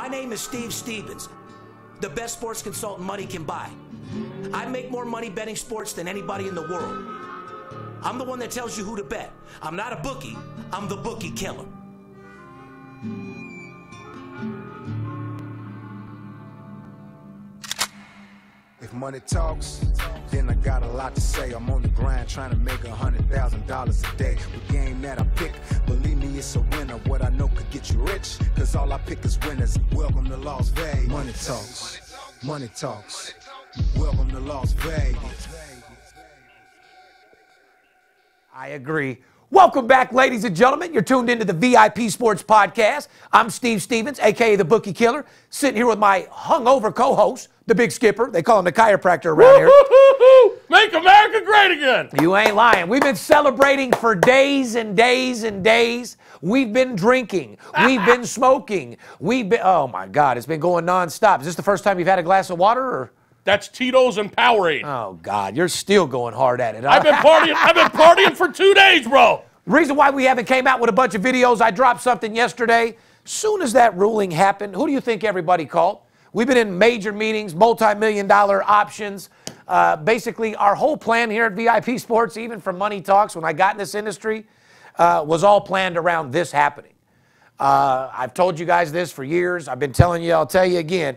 My name is Steve Stevens, the best sports consultant money can buy. I make more money betting sports than anybody in the world. I'm the one that tells you who to bet. I'm not a bookie, I'm the Bookie Killer. If money talks, then I got a lot to say. I'm on the grind trying to make $100,000 a day. The game that I pick, believe me, it's a winner. What I know could get you rich, cause all I pick is winners. Welcome to Las Vegas. Money talks, money talks. Welcome to Las Vegas. I agree. Welcome back, ladies and gentlemen. You're tuned into the VIP Sports Podcast. I'm Steve Stevens, a.k.a. the Bookie Killer, sitting here with my hungover co-host, the Big Skipper. They call him the chiropractor around here. Make America great again. You ain't lying. We've been celebrating for days and days and days. We've been drinking. We've been smoking. Oh, my God, it's been going nonstop. Is this the first time you've had a glass of water, or? That's Tito's and Powerade. Oh, God, you're still going hard at it. I've been partying for 2 days, bro. Reason why we haven't came out with a bunch of videos, I dropped something yesterday. Soon as that ruling happened, who do you think everybody called? We've been in major meetings, multi-million-dollar options. Basically, our whole plan here at VIP Sports, even from Money Talks, when I got in this industry, was all planned around this happening. I've told you guys this for years. I've been telling you, I'll tell you again.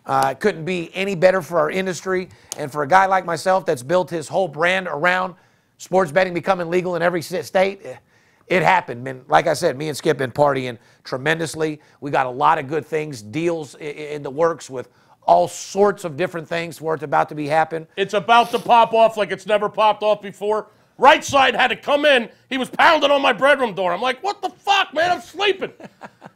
It couldn't be any better for our industry. And for a guy like myself that's built his whole brand around sports betting becoming legal in every state, it happened. And like I said, me and Skip been partying tremendously. We got a lot of good things, deals in the works with all sorts of different things for it's about to be happen. It's about to pop off like it's never popped off before. Right side had to come in. He was pounding on my bedroom door. I'm like, what the fuck, man? I'm sleeping.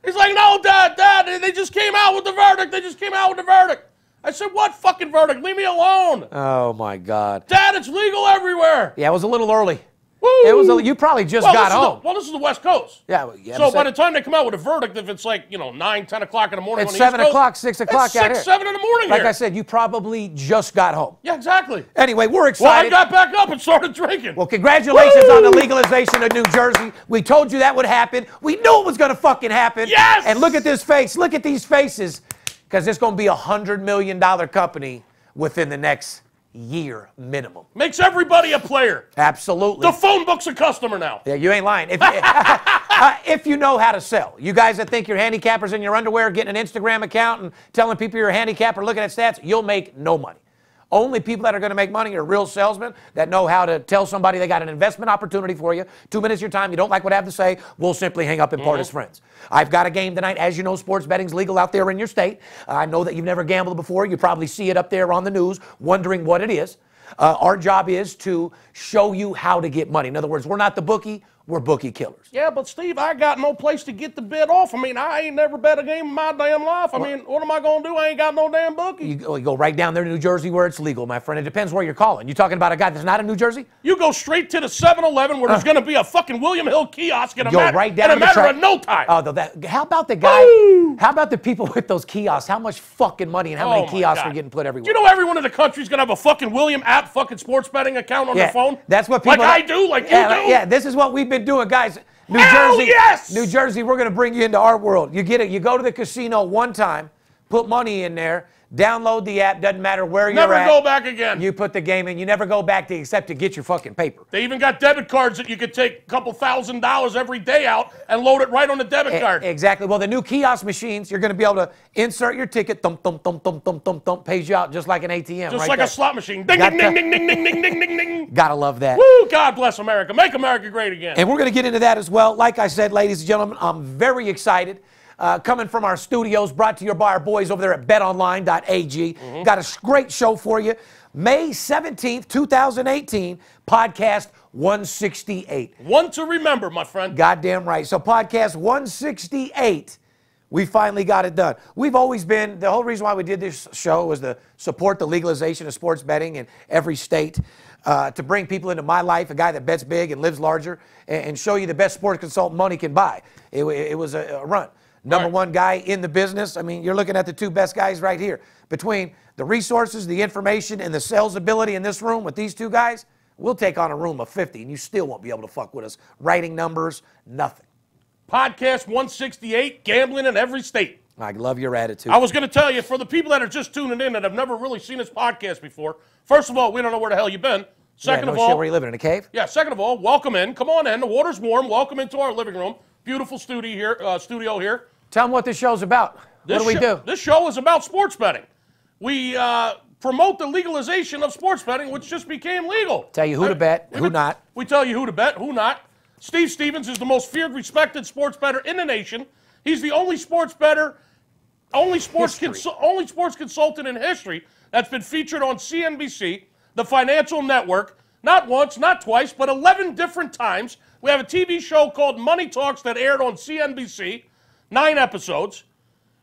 He's like, no, Dad, they just came out with the verdict. They just came out with the verdict. I said, what fucking verdict? Leave me alone. Oh, my God. Dad, it's legal everywhere. Yeah, it was a little early. Woo. You probably just got home. This is the West Coast. Yeah. So by the time they come out with a verdict, if it's like, 9, 10 o'clock in the morning it's on the 7 East o'clock, Coast, 6 o'clock out here. 6, 7 in the morning Like here. I said, you probably just got home. Yeah, exactly. Anyway, we're Well, excited. I got back up and started drinking. Well, congratulations on the legalization of New Jersey. We told you that would happen. We knew it was going to fucking happen. Yes! And look at this face. Look at these faces. Because it's going to be a $100 million company within the next year minimum. Makes everybody a player. Absolutely. The phone book's a customer now. Yeah, you ain't lying. If you know how to sell. You guys that think you're handicappers in your underwear, getting an Instagram account and telling people you're a handicapper, looking at stats, you'll make no money. Only people that are going to make money are real salesmen that know how to tell somebody they got an investment opportunity for you. 2 minutes of your time, you don't like what I have to say, we'll simply hang up and part as friends. I've got a game tonight. As you know, sports betting's legal out there in your state. I know that you've never gambled before. You probably see it up there on the news, wondering what it is. Our job is to show you how to get money. In other words, we're not the bookie. We're Bookie Killers. Yeah, but Steve, I got no place to get the bid off. I mean, I ain't never bet a game in my damn life. I mean, what am I going to do? I ain't got no damn bookie. You go right down there to New Jersey where it's legal, my friend. It depends where you're calling. You talking about a guy that's not in New Jersey? You go straight to the 7-Eleven where there's going to be a fucking William Hill kiosk in a right down matter of no time. Oh, how about the guy? Woo! How about the people with those kiosks? How much fucking money and how many kiosks are getting put everywhere? Do you know everyone in the country's going to have a fucking William app fucking sports betting account on their phone? That's what people... Like I do, like you do? Yeah, this is what we've been doing, guys. New Jersey, yes! New Jersey, we're going to bring you into our world. You get it. You go to the casino one time, put money in there, download the app, doesn't matter where you're at. Never go back again. You put the game in. You never go back except to get your fucking paper. They even got debit cards that you could take a couple $1,000s every day out and load it right on the debit card. Exactly. Well, the new kiosk machines, you're going to be able to insert your ticket, thump, thump, thump, thump, thump, thump, thump, pays you out just like an ATM. Just like a slot machine. Ding, ding, ding, ding, ding, ding, ding, ding, ding, ding. Gotta love that. Woo, God bless America. Make America great again. And we're going to get into that as well. Like I said, ladies and gentlemen, I'm very excited. Coming from our studios, brought to you by our boys over there at betonline.ag. Got a great show for you. May 17th, 2018, podcast 168. One to remember, my friend. Goddamn right. So podcast 168, we finally got it done. We've always been, the whole reason why we did this show was to support the legalization of sports betting in every state, to bring people into my life, a guy that bets big and lives larger, and show you the best sports consultant money can buy. It was a run. Number one guy in the business. I mean, you're looking at the two best guys right here. Between the resources, the information, and the sales ability in this room with these two guys, we'll take on a room of 50, and you still won't be able to fuck with us. Writing numbers, nothing. Podcast 168, gambling in every state. I love your attitude. I was going to tell you, for the people that are just tuning in that have never really seen this podcast before, first of all, we don't know where the hell you've been. Second no of all, shit, where you living, in a cave? Yeah, second of all, welcome in. Come on in. The water's warm. Welcome into our living room. Beautiful studio here. Tell them what this show's about. What do we do? This show is about sports betting. We promote the legalization of sports betting, which just became legal. Tell you who to bet, who not. We tell you who to bet, who not. Steve Stevens is the most feared, respected sports bettor in the nation. He's the only sports bettor, only sports consultant in history that's been featured on CNBC, the financial network, not once, not twice, but 11 different times. We have a TV show called Money Talks that aired on CNBC, 9 episodes.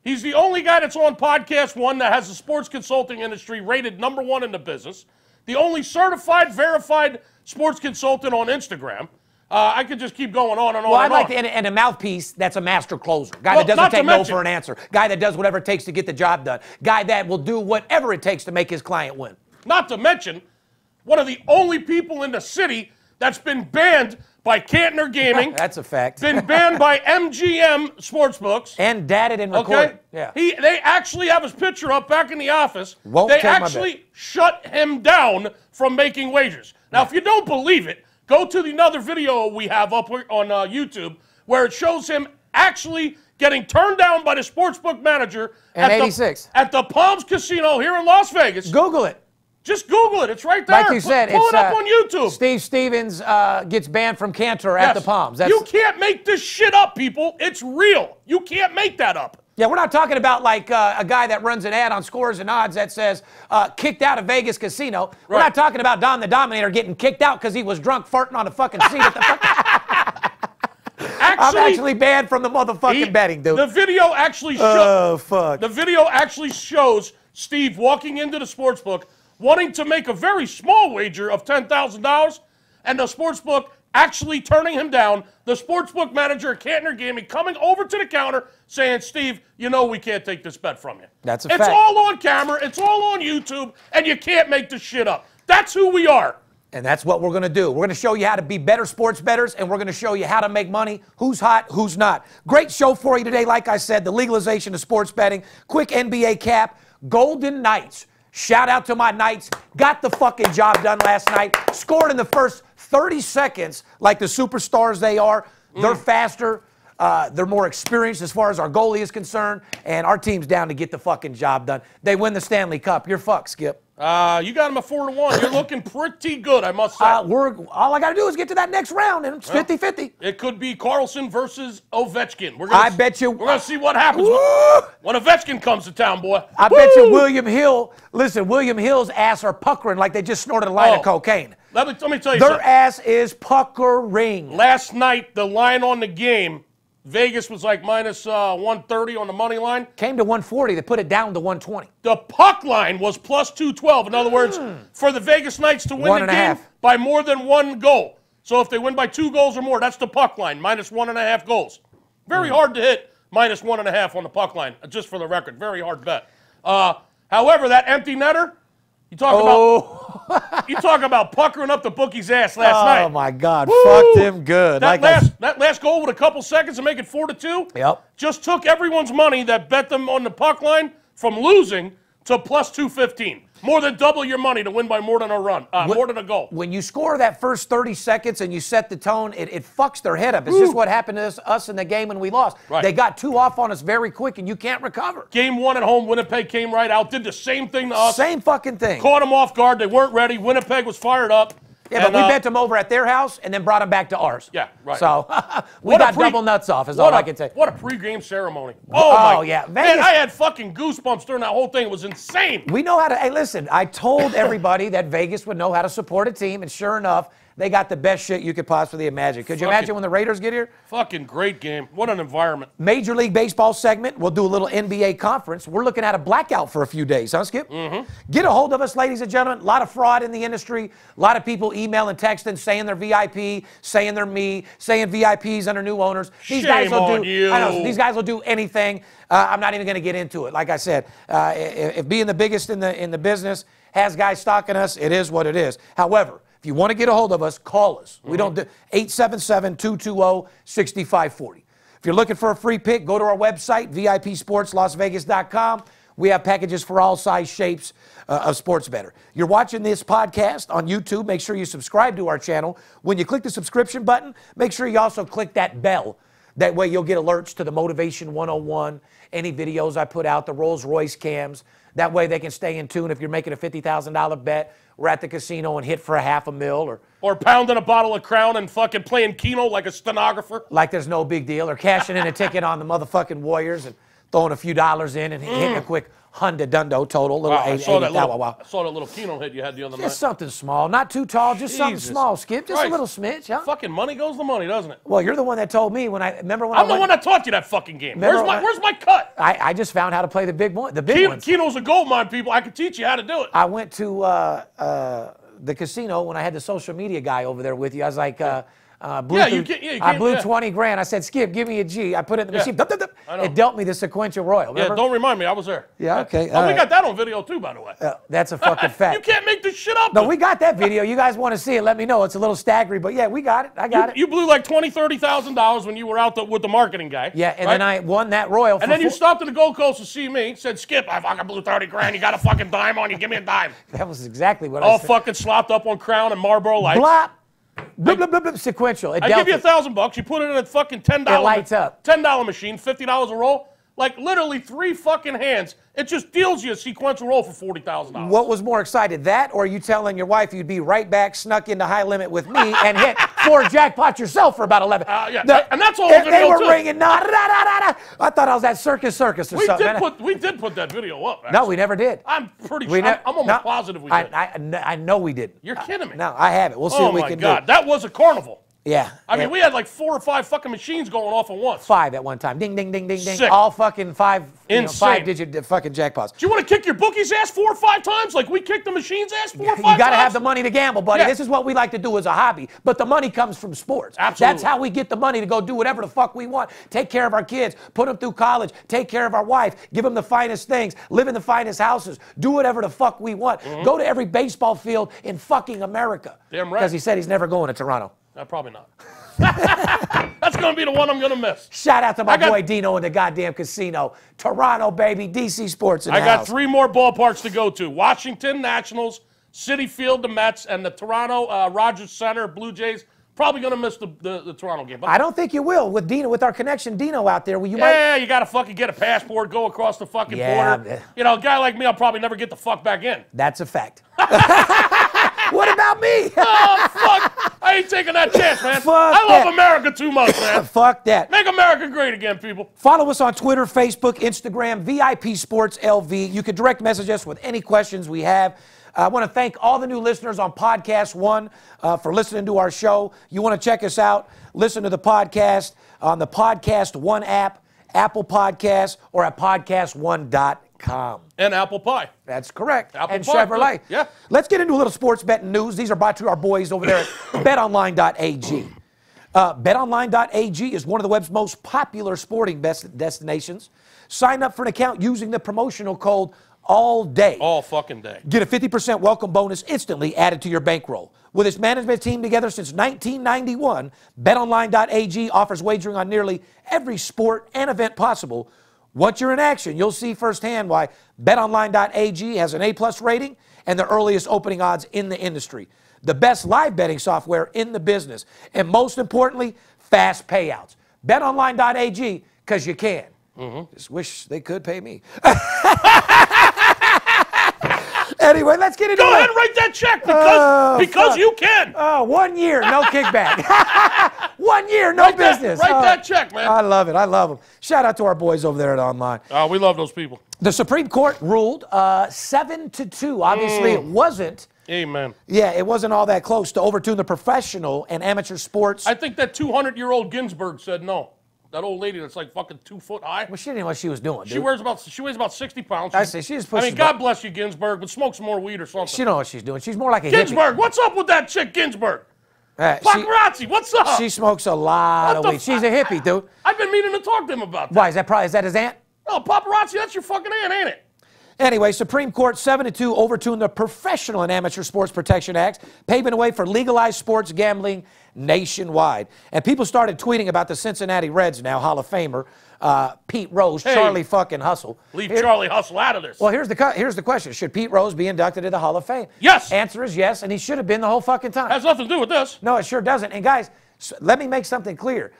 He's the only guy that's on Podcast One that has the sports consulting industry rated #1 in the business. The only certified, verified sports consultant on Instagram. I could just keep going on and on. Well, and I'd like on. and a mouthpiece that's a master closer. Guy that doesn't take no for an answer. Guy that does whatever it takes to get the job done. Guy that will do whatever it takes to make his client win. Not to mention, one of the only people in the city that's been banned by Cantner Gaming. That's a fact. Been banned by MGM Sportsbooks. And dated and recorded. Okay? Yeah. They actually have his picture up back in the office. Won't they take my actually shut him down from making wagers. Now, if you don't believe it, go to another video we have up on YouTube where it shows him actually getting turned down by the sportsbook manager at 86 at the Palms Casino here in Las Vegas. Google it. Just Google it. It's right there. Like you said, pull it's it up on YouTube. Steve Stevens gets banned from Cantor at the Palms. You can't make this shit up, people. It's real. You can't make that up. Yeah, we're not talking about like a guy that runs an ad on Scores and Odds that says kicked out of Vegas casino. We're not talking about Don the Dominator getting kicked out because he was drunk farting on a fucking seat at the I'm actually banned from the motherfucking betting, dude. The video actually The video actually shows Steve walking into the sportsbook wanting to make a very small wager of $10,000, and the sportsbook actually turning him down, the sportsbook manager at Cantner Gaming coming over to the counter saying, Steve, you know we can't take this bet from you. That's a fact. It's all on camera, it's all on YouTube, and you can't make this shit up. That's who we are. And that's what we're going to do. We're going to show you how to be better sports bettors, and we're going to show you how to make money, who's hot, who's not. Great show for you today. Like I said, the legalization of sports betting, quick NBA cap, Golden Knights. Shout out to my Knights. Got the fucking job done last night. Scored in the first 30 seconds like the superstars they are. They're faster. They're more experienced as far as our goalie is concerned. And our team's down to get the fucking job done. They win the Stanley Cup. You're fucked, Skip. You got them at 4-1. You're looking pretty good, I must say. All I got to do is get to that next round, and it's 50-50. It could be Carlson versus Ovechkin. I bet you. We're going to see what happens when Ovechkin comes to town, boy. I bet you William Hill, listen, William Hill's ass are puckering like they just snorted a line of cocaine. Let me tell you something. Their ass is puckering. Last night, the line on the game, Vegas was like minus 130 on the money line. Came to 140. They put it down to 120. The puck line was plus 212. In other words, for the Vegas Knights to win the game by more than 1 goal. So if they win by 2 goals or more, that's the puck line, minus 1.5 goals. Very hard to hit minus 1.5 on the puck line, just for the record. Very hard bet. However, that empty netter, you talk about puckering up the bookie's ass last night. Oh, my God. Fucked him good. That last goal with a couple seconds to make it 4-2 just took everyone's money that bet them on the puck line from losing to plus 215. More than double your money to win by more than a run, more than a goal. When you score that first 30 seconds and you set the tone, it fucks their head up. It's just what happened to us in the game when we lost. Right. They got 2 off on us very quick, and you can't recover. Game 1 at home, Winnipeg came right out, did the same thing to us. Same fucking thing. Caught them off guard. They weren't ready. Winnipeg was fired up. Yeah, but we bent them over at their house and then brought them back to ours. Yeah, right. So we got double nuts off, is all I can say. What a pregame ceremony. Yeah. Vegas, man, I had fucking goosebumps during that whole thing. It was insane. We know how to, hey, listen, I told everybody that Vegas would know how to support a team, and sure enough, they got the best shit you could possibly imagine. Could you imagine when the Raiders get here? Fucking great game. What an environment. Major League Baseball segment. We'll do a little NBA conference. We're looking at a blackout for a few days, huh, Skip? Get a hold of us, ladies and gentlemen. A lot of fraud in the industry. A lot of people emailing, texting, saying they're VIP, saying they're me, saying VIPs under new owners. These guys will do. I know these guys will do anything. I'm not even going to get into it. Like I said, if being the biggest in the business has guys stalking us, it is what it is. However, if you want to get a hold of us, call us. We don't do 877-220-6540. If you're looking for a free pick, go to our website, VIPSportsLasVegas.com. We have packages for all size shapes of sports bettor. You're watching this podcast on YouTube. Make sure you subscribe to our channel. When you click the subscription button, make sure you also click that bell. That way you'll get alerts to the Motivation 101, any videos I put out, the Rolls Royce cams. That way they can stay in tune if you're making a $50,000 bet. We're at the casino and hit for a $500,000 or pounding a bottle of Crown and fucking playing Keno like a stenographer. Like there's no big deal. Or cashing in a ticket on the motherfucking Warriors and throwing a few dollars in and hitting a quick $100 total. Wow, I saw that little Keno hit you had the other night. Just something small. Not too tall, just something small, Skip. Just a little smidge, huh? Fucking money goes the money, doesn't it? Well, you're the one that told me when I'm the one that taught you that fucking game. Where's my cut? I just found how to play the big ones. Keno's a gold mine, people. I can teach you how to do it. I went to the casino when I had the social media guy over there with you. I was like, I blew 20 grand. I said, Skip, give me a G. I put it in the machine. It dealt me the sequential royal. Remember? Yeah, don't remind me. I was there. Yeah, okay. We got that on video too, by the way. That's a fucking fact. You can't make this shit up. No, we got that video. You guys want to see it, let me know. It's a little staggery, but yeah, we got it. I got it. You blew like $20,000, $30,000 when you were out with the marketing guy. Yeah, and then I won that royal. And then you stopped at the Gold Coast to see me. Said, Skip, I fucking blew 30 grand. You got a fucking dime on you. Give me a dime. That was exactly what I said. All fucking slopped up on Crown and Marlboro Lights. Blop. Blip, blip, blip, blip, sequential. I give you $1,000. You put it in a fucking $10. It lights up. $10 machine, $50 a roll. Like literally 3 fucking hands. It just deals you a sequential roll for $40,000. What was more excited, that or you telling your wife you'd be right back, snuck into high limit with me and hit 4 jackpots yourself for about 11? Yeah, and that's all video they were too. ringing. I thought I was at Circus or something. We did put that video up. Actually. No, we never did. I'm pretty sure. I'm almost positive we did. I know we didn't. You're kidding me. No, I have it. We'll see what we can do. Oh my God, that was a carnival. Yeah. I mean, we had like 4 or 5 fucking machines going off at once. 5 at one time. Ding, ding, ding, ding, ding. Sick. All fucking 5, Insane. 5-digit fucking jackpots. Do you want to kick your bookie's ass 4 or 5 times like we kicked the machine's ass 4 or 5 times? You got to have the money to gamble, buddy. Yeah. This is what we like to do as a hobby. But the money comes from sports. Absolutely. That's how we get the money to go do whatever the fuck we want. Take care of our kids, put them through college, take care of our wife, give them the finest things, live in the finest houses, do whatever the fuck we want. Go to every baseball field in fucking America. Damn right. Because he said he's never going to Toronto. Probably not. That's going to be the one I'm going to miss. Shout out to my boy Dino in the goddamn casino. Toronto, baby. DC Sports in the house. I got 3 more ballparks to go to. Washington Nationals, Citi Field, the Mets, and the Toronto Rogers Center, Blue Jays. Probably going to miss the Toronto game. But I don't think you will. With Dino, with our connection Dino out there. You you got to fucking get a passport, go across the fucking border. You know, a guy like me, I'll probably never get the fuck back in. That's a fact. What about me? Oh, fuck. I ain't taking that chance, man. I love America too much, man. Fuck that. Make America great again, people. Follow us on Twitter, Facebook, Instagram, VIP Sports LV. You can direct message us with any questions we have. I want to thank all the new listeners on Podcast One for listening to our show. You want to check us out, listen to the podcast on the Podcast One app, Apple Podcasts, or at podcastone.com. And Apple Pie. That's correct. Apple and Pie. Chevrolet. Yeah. Let's get into a little sports betting news. These are brought to our boys over there at betonline.ag. BetOnline.ag is one of the web's most popular sporting destinations. Sign up for an account using the promotional code all day. All fucking day. Get a 50% welcome bonus instantly added to your bankroll. With its management team together since 1991, BetOnline.ag offers wagering on nearly every sport and event possible. Once you're in action, you'll see firsthand why BetOnline.ag has an A+ rating and the earliest opening odds in the industry. The best live betting software in the business. And most importantly, fast payouts. BetOnline.ag, because you can. Just wish they could pay me. Anyway, let's get into it. Go ahead and write that check because you can. 1 year, no kickback. 1 year, no business. Write that check, man. I love it. I love them. Shout out to our boys over there at Online. We love those people. The Supreme Court ruled 7-2. Obviously, it wasn't. Amen. Yeah, it wasn't all that close to overturn the professional and amateur sports. I think that 200-year-old Ginsburg said no. That old lady that's like fucking 2 foot high. Well, she didn't know what she was doing, dude. She weighs about 60 pounds. I say she's pushing. I mean, God bless you, Ginsburg, but smoke some more weed or something. She knows what she's doing. She's more like a Ginsburg, hippie. what's up with that chick, Ginsburg? Paparazzi, what's up? She smokes a lot of weed. She's a hippie, dude. I've been meaning to talk to him about that. Why, is that his aunt? No, paparazzi, that's your fucking aunt, ain't it? Anyway, Supreme Court 7-2 overturned the Professional and Amateur Sports Protection Acts, paving the way for legalized sports gambling nationwide. And people started tweeting about the Cincinnati Reds now, Hall of Famer, Pete Rose, Charlie fucking Hustle. Leave Charlie Hustle out of this. Well, here's the question. Should Pete Rose be inducted into the Hall of Fame? Yes. Answer is yes, and he should have been the whole fucking time. Has nothing to do with this. No, it sure doesn't. And guys, let me make something clear.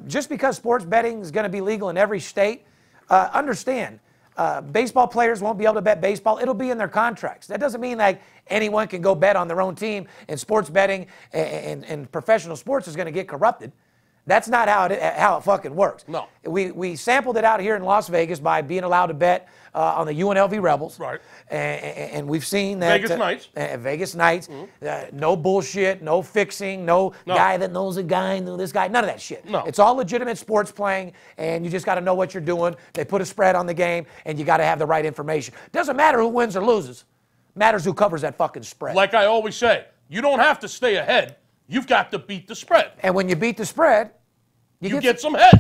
Just because sports betting is going to be legal in every state, understand, baseball players won't be able to bet baseball. It'll be in their contracts. That doesn't mean like anyone can go bet on their own team, and sports betting and professional sports is going to get corrupted. That's not how it fucking works. No. We sampled it out here in Las Vegas by being allowed to bet on the UNLV Rebels. Right. And we've seen that. Vegas Knights. Vegas Knights. No bullshit, no fixing, no guy that knows a guy, knew this guy. None of that shit. No. It's all legitimate sports playing, and you just got to know what you're doing. They put a spread on the game, and you got to have the right information. Doesn't matter who wins or loses. Matters who covers that fucking spread. Like I always say, you don't have to stay ahead. You've got to beat the spread. And when you beat the spread, you get some head.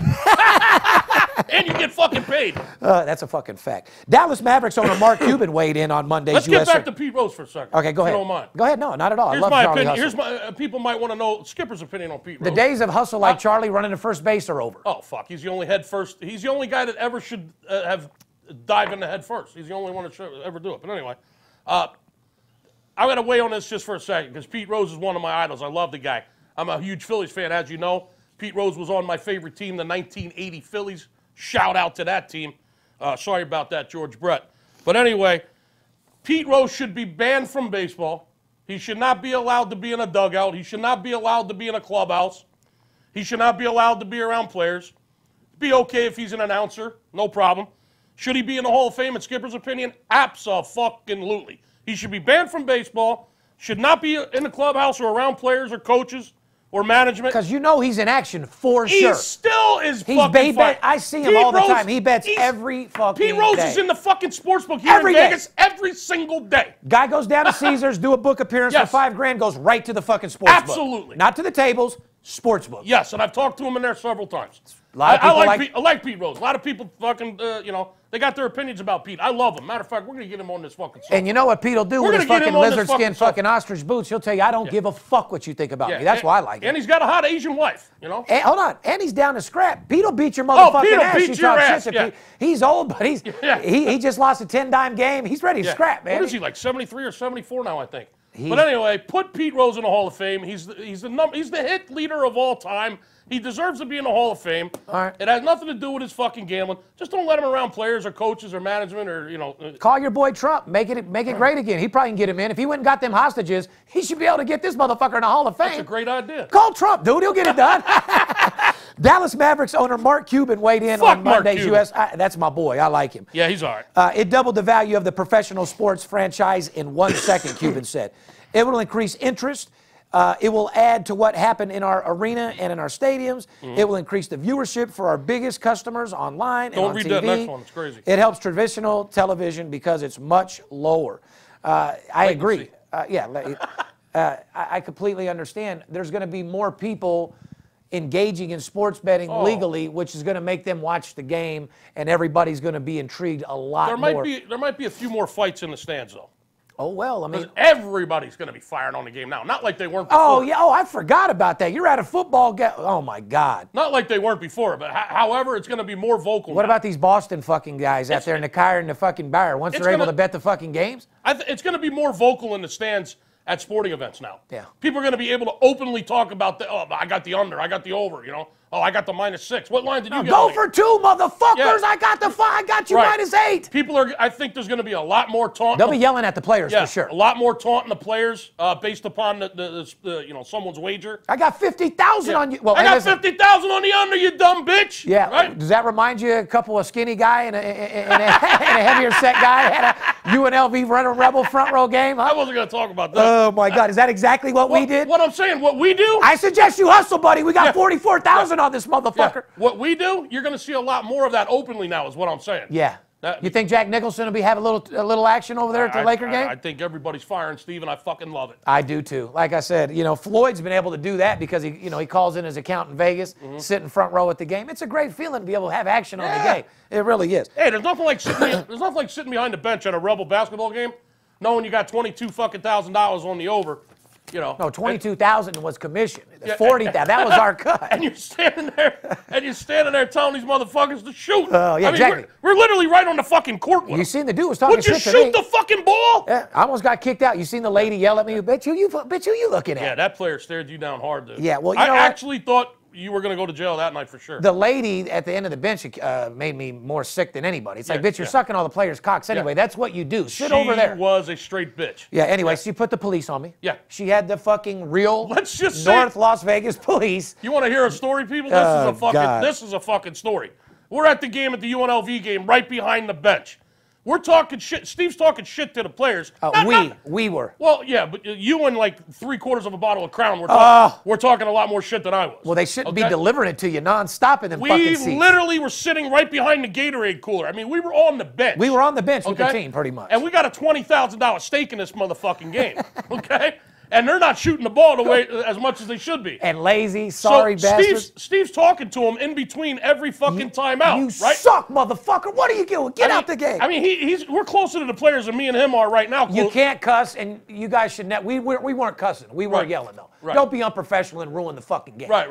And you get fucking paid. That's a fucking fact. Dallas Mavericks owner Mark Cuban weighed in on Monday's Let's USA. get back to Pete Rose for a second. Okay, go ahead. If you don't mind. Go ahead. No, not at all. Here's I love my Charlie opinion. Hustle. Here's my people might want to know Skipper's opinion on Pete Rose. The days of hustle like Charlie running to first base are over. Oh fuck, he's the only head first. He's the only guy that ever should have dive into head first. He's the only one that should ever do it. But anyway, I'm going to weigh on this just for a second because Pete Rose is one of my idols. I love the guy. I'm a huge Phillies fan, as you know. Pete Rose was on my favorite team, the 1980 Phillies. Shout out to that team. Sorry about that, George Brett. But anyway, Pete Rose should be banned from baseball. He should not be allowed to be in a dugout. He should not be allowed to be in a clubhouse. He should not be allowed to be around players. Be okay if he's an announcer, no problem. Should he be in the Hall of Fame in Skipper's opinion? Abso-fucking-lutely. He should be banned from baseball, should not be in the clubhouse or around players or coaches or management. Because you know he's in action for sure. He still is fucking fine. I see him all the time. He bets every fucking day. Pete Rose is in the fucking sports book here in Vegas every single day. Guy goes down to Caesars, do a book appearance for $5,000, goes right to the fucking sports book. Absolutely. Not to the tables, sports book. Yes, and I've talked to him in there several times. A lot of people I like Pete Rose. A lot of people fucking, they got their opinions about Pete. I love him. Matter of fact, we're going to get him on this fucking song. And you know what Pete will do with his fucking lizard skin, fucking ostrich boots? He'll tell you, I don't give a fuck what you think about me. That's why I like him. And he's got a hot Asian wife, you know? And, hold on. And he's down to scrap. Pete will beat your motherfucking ass. Pete will beat your ass, He's old, but he just lost a 10-dime game. He's ready to scrap, man. What is he, like 73 or 74 now, I think? But anyway, put Pete Rose in the Hall of Fame. He's the hit leader of all time. He deserves to be in the Hall of Fame. All right. It has nothing to do with his fucking gambling. Just don't let him around players or coaches or management or, Call your boy Trump. Make it great again. He probably can get him in. If he went and got them hostages, he should be able to get this motherfucker in the Hall of Fame. That's a great idea. Call Trump, dude. He'll get it done. Dallas Mavericks owner Mark Cuban weighed in on Monday's U.S. That's my boy. I like him. Yeah, he's all right. It doubled the value of the professional sports franchise in 1 second, Cuban said. It will increase interest. It will add to what happened in our arena and in our stadiums. It will increase the viewership for our biggest customers online and on TV. Don't read that next one. It's crazy. It helps traditional television because it's much lower. I agree. I completely understand. There's going to be more people engaging in sports betting legally, which is going to make them watch the game, and everybody's going to be intrigued a lot more. There might be a few more fights in the stands, though. Oh, well, I mean, everybody's going to be firing on the game now. Not like they weren't before. Oh, yeah. Oh, I forgot about that. You're at a football game. Oh, my God. Not like they weren't before, but however, it's going to be more vocal. What about these Boston fucking guys out there in the car and the fucking bar? Once they're able to bet the fucking games? It's going to be more vocal in the stands at sporting events now. Yeah. People are going to be able to openly talk about I got the under, I got the over, Oh, I got the -6. What line did you get? Go for 2, motherfuckers. Yeah. I got you -8. I think there's going to be a lot more taunt. They'll be yelling at the players for sure. A lot more taunting the players based upon the someone's wager. I got 50,000 on you. Well, I got 50,000 on the under, you dumb bitch. Yeah. Right? Does that remind you a couple of skinny guy and a heavier set guy had a UNLV running Rebel front row game? Huh? I wasn't going to talk about that. Oh, my God. Is that exactly what we did? What I'm saying, what we do? I suggest you hustle, buddy. We got 44,000 on this motherfucker. Yeah. What we do, you're going to see a lot more of that openly now is what I'm saying. Yeah. You think Jack Nicholson will be having a little action over there at the Laker game? I think everybody's firing, Steve, and I fucking love it. I do too. Like I said, Floyd's been able to do that because he calls in his account in Vegas, sit in front row at the game. It's a great feeling to be able to have action on the game. It really is. Hey, there's nothing like sitting behind the bench at a Rebel basketball game, knowing you got $22,000 on the over. You know, no, 22,000 was commission. 40,000, that was our cut. And you're standing there, telling these motherfuckers to shoot. Yeah, exactly. We're literally right on the fucking court with You them. seen the dude was talking Would you shit to me. shoot the fucking ball? Yeah, I almost got kicked out. You seen the lady yell at me? Bitch, who you looking at? Yeah, that player stared you down hard, dude. Yeah, well, you I know what? actually thought you were going to go to jail that night for sure. The lady at the end of the bench made me more sick than anybody. It's like, bitch, you're sucking all the players' cocks anyway. That's what you do. Sit over there. She was a straight bitch. Yeah, anyway, she put the police on me. Yeah. She had the fucking real Let's just North Las Vegas police. You want to hear a story, people? This is a fucking story. We're at the game, at the UNLV game, right behind the bench. We're talking shit. Steve's talking shit to the players. We were. Well, yeah, but you and like 3/4 of a bottle of Crown, we're talking a lot more shit than I was. Well, they shouldn't be delivering it to you nonstop in them fucking seats. We literally were sitting right behind the Gatorade cooler. I mean, we were on the bench. We were on the bench with the team, pretty much. And we got a $20,000 stake in this motherfucking game, okay? And they're not shooting the ball the way as much as they should be. And lazy, sorry bastards. Steve's talking to him in between every fucking timeout, you right? suck, motherfucker. What are you doing? Get out the game. I mean, we're closer to the players than me and him are right now. You can't cuss, and you guys should not. We weren't cussing. We weren't yelling, though. Right. Don't be unprofessional and ruin the fucking game. Right.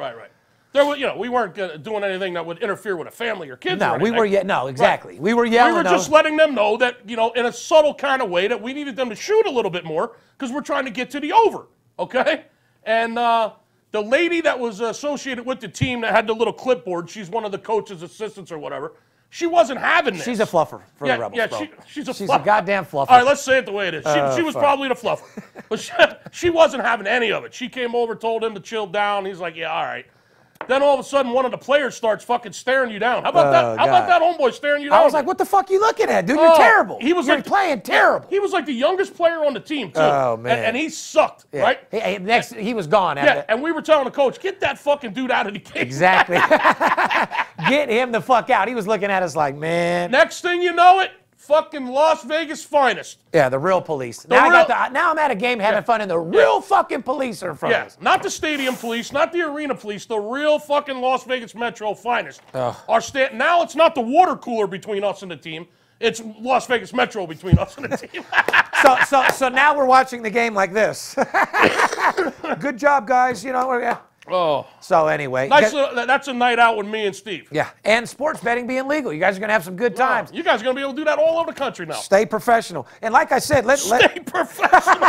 There were, we weren't doing anything that would interfere with a family or kids. No, or anything. No, exactly. Right. We were yelling. We were just letting them know that, in a subtle kind of way, that we needed them to shoot a little bit more because we're trying to get to the over. Okay? And the lady that was associated with the team that had the little clipboard, she's one of the coach's assistants or whatever, she wasn't having this. She's a fluffer for the Rebels, bro. She's a goddamn fluffer. All right, let's say it the way it is. She was probably the fluffer. But she wasn't having any of it. She came over, told him to chill down. He's like, yeah, all right. Then all of a sudden, one of the players starts fucking staring you down. How about that? How about that homeboy staring you down? I was like, what the fuck you looking at, dude? You're terrible. You're playing terrible. He was like the youngest player on the team, too. Oh, man. And he sucked, right? He was gone after that. And we were telling the coach, get that fucking dude out of the game. Exactly. Get him the fuck out. He was looking at us like, man. Next thing you know it, fucking Las Vegas finest. Yeah, the real police. Now I'm at a game having fun, and the real fucking police are in front of us. Not the stadium police, not the arena police, the real fucking Las Vegas Metro finest. Now it's not the water cooler between us and the team. It's Las Vegas Metro between us and the team. So now we're watching the game like this. Good job, guys. Oh. So anyway. That's a night out with me and Steve. Yeah. And sports betting being legal. You guys are going to have some good times. You guys are going to be able to do that all over the country now. Stay professional. And like I said, Stay professional.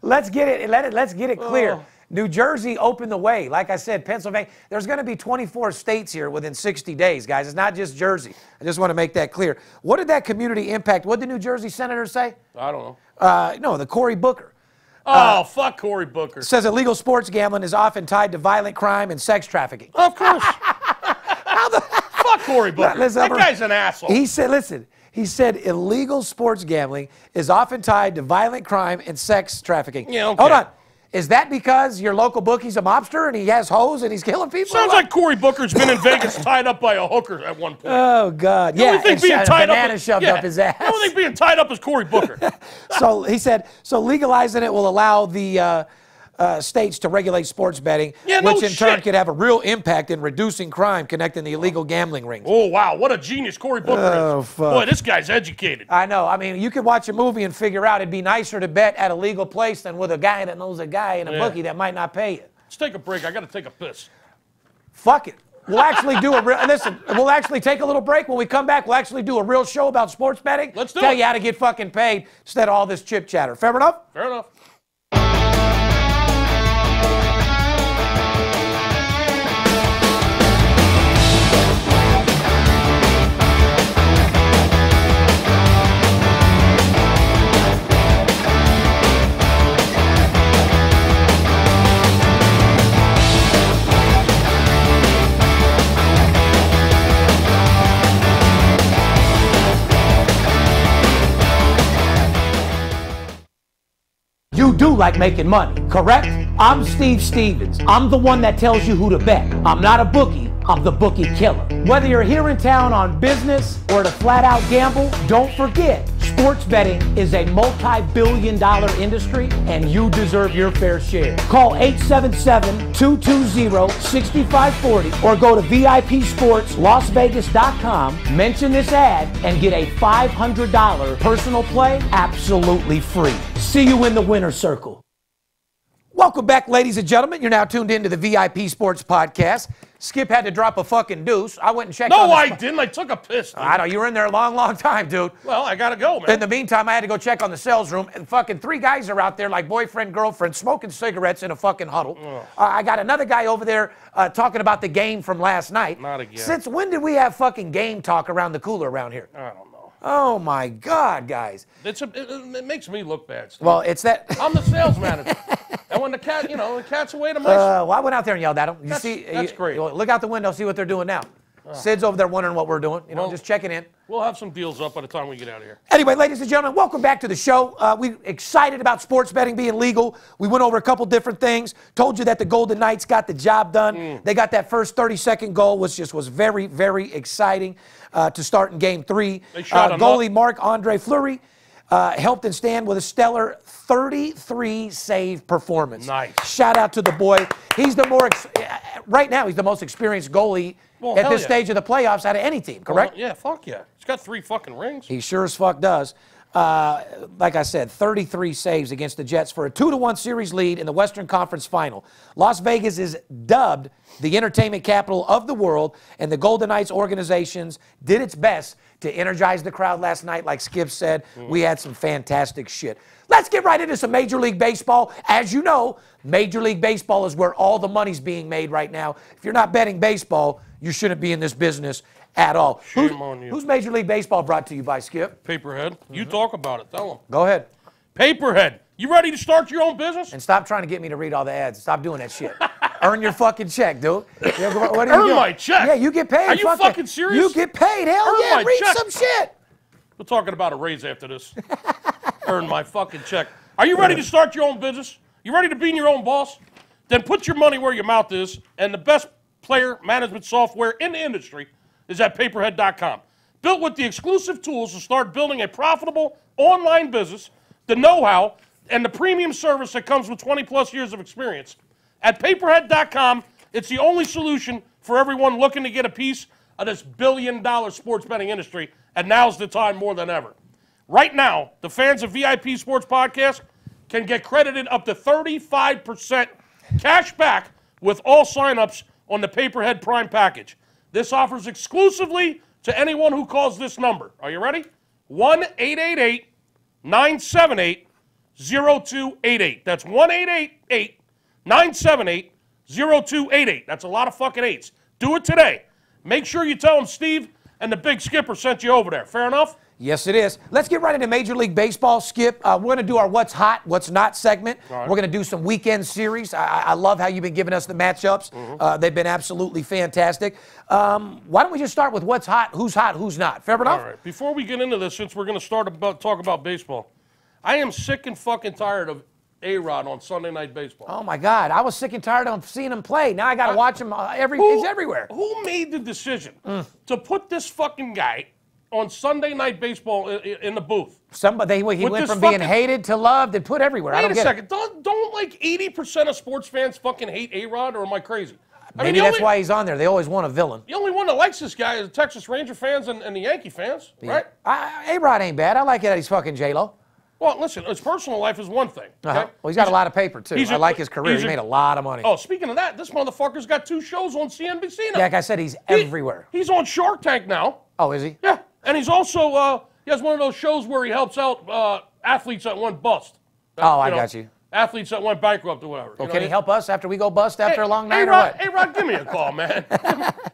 Let's get it clear. New Jersey opened the way. Like I said, Pennsylvania. There's going to be 24 states here within 60 days, guys. It's not just Jersey. I just want to make that clear. What did that community impact? What did the New Jersey senator say? I don't know. No, the Cory Booker. Fuck Cory Booker. Says illegal sports gambling is often tied to violent crime and sex trafficking. Of course. Fuck Cory Booker. That guy's an asshole. He said illegal sports gambling is often tied to violent crime and sex trafficking. Yeah, okay. Hold on. Is that because your local bookie's a mobster and he has hoes and he's killing people? Sounds like Cory Booker's been in Vegas tied up by a hooker at one point. Oh, God. The only thing being tied up shoved up his ass. The only thing being tied up is Cory Booker. So he said, legalizing it will allow the states to regulate sports betting, which in turn could have a real impact in reducing crime connecting the illegal gambling rings. Oh, wow. What a genius Cory Booker is. Fuck. Boy, this guy's educated. I know. I mean, you could watch a movie and figure out it'd be nicer to bet at a legal place than with a guy that knows a guy in a bookie that might not pay you. Let's take a break. I got to take a piss. Fuck it. We'll actually do we'll actually take a little break. When we come back, we'll actually do a real show about sports betting. Let's Tell you how to get fucking paid instead of all this chip chatter. Fair enough? Fair enough. You do like making money, correct? I'm Steve Stevens. I'm the one that tells you who to bet. I'm not a bookie. I'm the Bookie Killer. Whether you're here in town on business or to flat out gamble, don't forget, sports betting is a multi-billion-dollar industry and you deserve your fair share. Call 877-220-6540 or go to VIPSportsLasVegas.com, mention this ad, and get a $500 personal play absolutely free. See you in the winner's circle. Welcome back, ladies and gentlemen. You're now tuned into the VIP Sports Podcast. Skip had to drop a fucking deuce. I went and checked on No, I didn't. I took a piss, dude. I know. You were in there a long, long time, dude. Well, I got to go, man. In the meantime, I had to go check on the sales room, and fucking 3 guys are out there like boyfriend, girlfriend, smoking cigarettes in a fucking huddle. I got another guy over there talking about the game from last night. Not again. Since when did we have fucking game talk around the cooler around here? I don't know. Oh, my God, guys. It makes me look bad, Steve. Well, it's that... I'm the sales manager. And when the cat, the cat's away to my... well, I went out there and yelled at him. That's great. Look out the window, see what they're doing now. Sid's over there wondering what we're doing, just checking in. We'll have some deals up by the time we get out of here. Anyway, ladies and gentlemen, welcome back to the show. We're excited about sports betting being legal. We went over a couple different things. Told you that the Golden Knights got the job done. They got that first 30-second goal, which just was very, very exciting to start in Game 3. Goalie Marc-Andre Fleury helped and stand with a stellar 33 save performance. Nice. Shout out to the boy. He's the right now, he's the most experienced goalie at this stage of the playoffs out of any team, correct? Yeah, fuck yeah. He's got 3 fucking rings. He sure as fuck does. Like I said, 33 saves against the Jets for a 2-1 series lead in the Western Conference Final. Las Vegas is dubbed the entertainment capital of the world, and the Golden Knights organizations did its best to energize the crowd last night. Like Skip said, we had some fantastic shit. Let's get right into some Major League Baseball. As you know, Major League Baseball is where all the money's being made right now. If you're not betting baseball, you shouldn't be in this business at all. Shame on you. Who's Major League Baseball brought to you by, Skip? Paperhead. You talk about it. Tell them. Go ahead. Paperhead. You ready to start your own business? And stop trying to get me to read all the ads. Stop doing that shit. Earn your fucking check, dude. What do you Earn get? my check? Yeah, you get paid. Are you fucking serious? You get paid. Hell Earn yeah, my read check. some shit. We're talking about a raise after this. Earn my fucking check. Are you ready to start your own business? You ready to be your own boss? Then put your money where your mouth is, and the best player management software in the industry is at paperhead.com. Built with the exclusive tools to start building a profitable online business, the know-how, and the premium service that comes with 20-plus years of experience. At paperhead.com, it's the only solution for everyone looking to get a piece of this billion-dollar sports betting industry, and now's the time more than ever. Right now, the fans of VIP Sports Podcast can get credited up to 35% cash back with all signups on the Paperhead Prime package. This offers exclusively to anyone who calls this number. Are you ready? 1-888-978-0288. That's 1-888-978-0288. That's a lot of fucking 8s. Do it today. Make sure you tell them Steve and the Big Skipper sent you over there. Fair enough? Yes, it is. Let's get right into Major League Baseball, Skip. We're going to do our What's Hot, What's Not segment. Right. We're going to do some weekend series. I love how you've been giving us the matchups. They've been absolutely fantastic. Why don't we just start with what's hot, who's not? Fair enough? All right. Before we get into this, since we're going to talk about baseball, I am sick and fucking tired of A-Rod on Sunday Night Baseball. Oh, my God. I was sick and tired of seeing him play. Now I got to watch him. He's everywhere. Who made the decision to put this fucking guy on Sunday Night Baseball in the booth? Somebody, he went from being hated to loved and put everywhere. Wait a second. Don't like 80% of sports fans fucking hate A-Rod, or am I crazy? Maybe that's why he's on there. They always want a villain. The only one that likes this guy is the Texas Ranger fans and the Yankee fans, right? A-Rod ain't bad. I like it that he's fucking J-Lo. Well, listen, his personal life is one thing. Okay? Well, he's got a lot of paper, too. I like his career. He made a lot of money. Oh, speaking of that, this motherfucker's got 2 shows on CNBC now. Yeah, like I said, he's everywhere. He's on Shark Tank now. Oh, is he? Yeah. And he's also, he has one of those shows where he helps out athletes that went bust. I got you. Athletes that went bankrupt or whatever. Well, can he help us after we go bust after a long night or what? Hey, Rod, give me a call, man.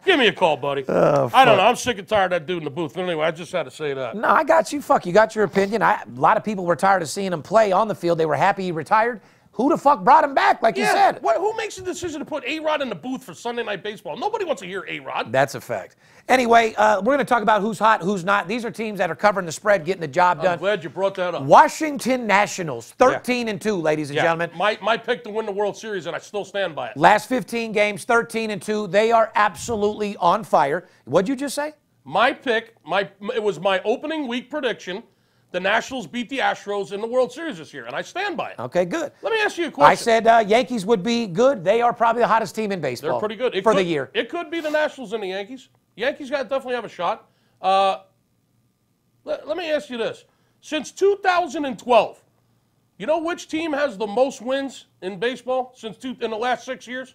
Give me a call, buddy. I don't know. I'm sick and tired of that dude in the booth. But anyway, I just had to say that. No, I got you. Fuck, you got your opinion. A lot of people were tired of seeing him play on the field. They were happy he retired. Who the fuck brought him back, like you said? Who makes the decision to put A-Rod in the booth for Sunday Night Baseball? Nobody wants to hear A-Rod. That's a fact. Anyway, we're going to talk about who's hot, who's not. These are teams that are covering the spread, getting the job done. I'm glad you brought that up. Washington Nationals, 13-2, ladies and gentlemen. My pick to win the World Series, and I still stand by it. Last 15 games, 13-2. They are absolutely on fire. What'd you just say? My pick, it was my opening week prediction. The Nationals beat the Astros in the World Series this year, and I stand by it. Okay, good. Let me ask you a question. I said Yankees would be good. They are probably the hottest team in baseball. They're pretty good. The year. It could be the Nationals and the Yankees. Yankees definitely have a shot. Let me ask you this. Since 2012, You know which team has the most wins in baseball in the last 6 years?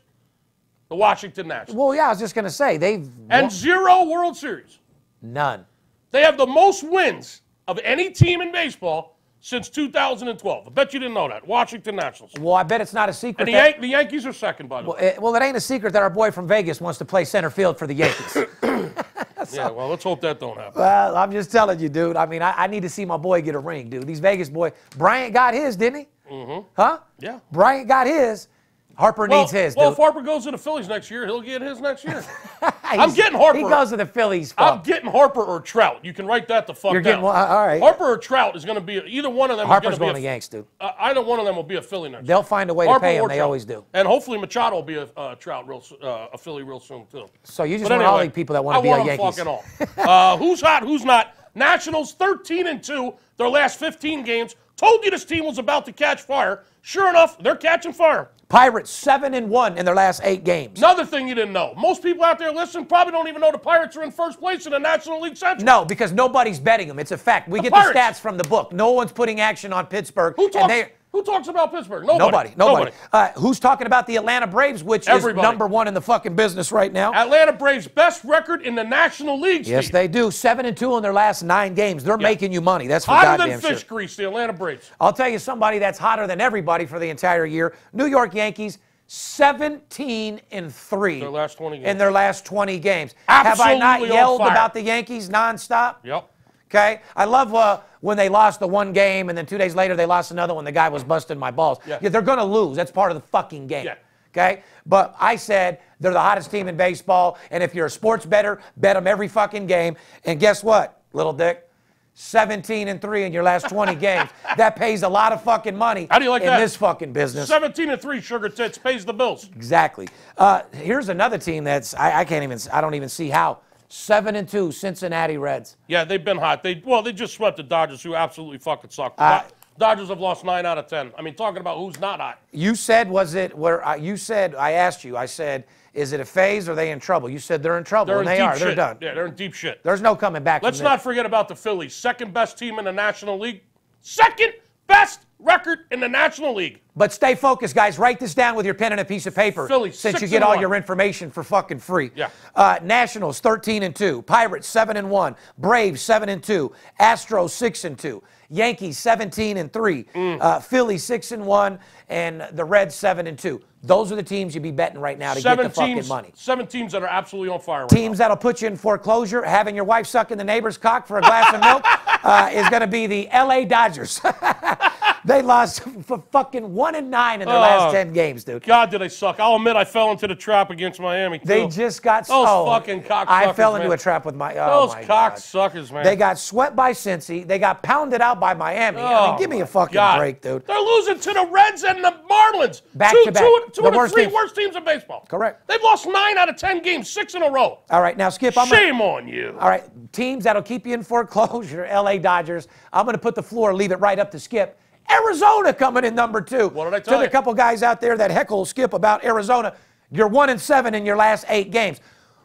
The Washington Nationals. Well, yeah, I was just going to say they've and 0 World Series. None. They have the most wins of any team in baseball since 2012. I bet you didn't know that. Washington Nationals. Well, I bet it's not a secret. And the Yankees are second, by the way. Well, it ain't a secret that our boy from Vegas wants to play center field for the Yankees. Yeah, well, let's hope that don't happen. Well, I'm just telling you, dude. I mean, I need to see my boy get a ring, dude. These Vegas boys. Bryant got his, didn't he? Mm-hmm. Huh? Yeah. Bryant got his. Harper needs his, dude. Well, if Harper goes to the Phillies next year, he'll get his next year. I'm getting Harper. He goes to the Phillies. I'm getting Harper or Trout. You can write that the fuck You're down. getting all right. Harper or Trout is going to be either one of them. Harper's is going to Yanks, dude. Either one of them will be a Philly next year. They'll find a way to pay him. They always do. And hopefully Machado will be a Trout, a Philly real soon too. So you just want all the people that want to be a Yankees. I want them fucking all. Who's hot? Who's not? Nationals 13-2. Their last 15 games. Told you this team was about to catch fire. Sure enough, they're catching fire. Pirates 7-1 in their last 8 games. Another thing you didn't know. Most people out there listening probably don't even know the Pirates are in first place in the National League Central. No, because nobody's betting them. It's a fact. We get the stats from the book. No one's putting action on Pittsburgh. Who talks about Pittsburgh? Nobody. Who's talking about the Atlanta Braves, which is number 1 in the fucking business right now? Atlanta Braves, best record in the National League. Yes, they do. 7-2 in their last 9 games. They're making you money. That's for hotter goddamn than fish grease, the Atlanta Braves. I'll tell you somebody that's hotter than everybody for the entire year. New York Yankees, 17-3 their last 20 games. in their last 20 games. Absolutely. Have I not yelled about the Yankees nonstop? Yep. Okay? I love when they lost the one game and then 2 days later they lost another when the guy was busting my balls. Yeah. Yeah, they're going to lose. That's part of the fucking game. Yeah. Okay? But I said they're the hottest team in baseball, and if you're a sports bettor, bet them every fucking game. And guess what, little dick? 17-3 in your last 20 games. That pays a lot of fucking money. How do you like that? In this fucking business. 17-3, sugar tits, pays the bills. Exactly. Here's another team that's I don't even see how. 7-2 Cincinnati Reds. Yeah, they've been hot. They just swept the Dodgers, who absolutely fucking suck. Dodgers have lost 9 out of 10. I mean, talking about who's not hot. You said, I asked you, I said, is it a phase or are they in trouble? You said they're in trouble, and they are. They're done. Yeah, they're in deep shit. There's no coming back. Let's not forget about the Phillies, second best team in the National League. Second best record in the National League. But stay focused, guys. Write this down with your pen and a piece of paper. Phillies, since you get all your information for fucking free. Yeah. Nationals 13-2, Pirates 7-1, Braves 7-2, Astros 6-2, Yankees 17-3, Philly 6-1, and the Reds 7-2. Those are the teams you'd be betting right now to get the fucking money. 7 teams that are absolutely on fire right Teams that'll put you in foreclosure, having your wife sucking the neighbor's cock for a glass of milk, is going to be the LA Dodgers. They lost fucking 1-9 in their last 10 games, dude. God, did they suck. I'll admit I fell into the trap against Miami, too. They just got Those fucking cocksuckers, I fell into a trap with my Those cocksuckers, man. They got swept by Cincy. They got pounded out by Miami. I mean, give me a fucking break, dude. They're losing to the Reds and the Marlins. Back to back. Two of the 3 worst teams in baseball. Correct. They've lost 9 out of 10 games, 6 in a row. All right, now, Skip. Shame on you. All right, teams that'll keep you in foreclosure, LA Dodgers. I'm going to put the floor, leave it right up to Skip. Arizona coming in number 2. What did I tell you? To the couple guys out there that heckle Skip about Arizona, you're 1-7 in your last 8 games.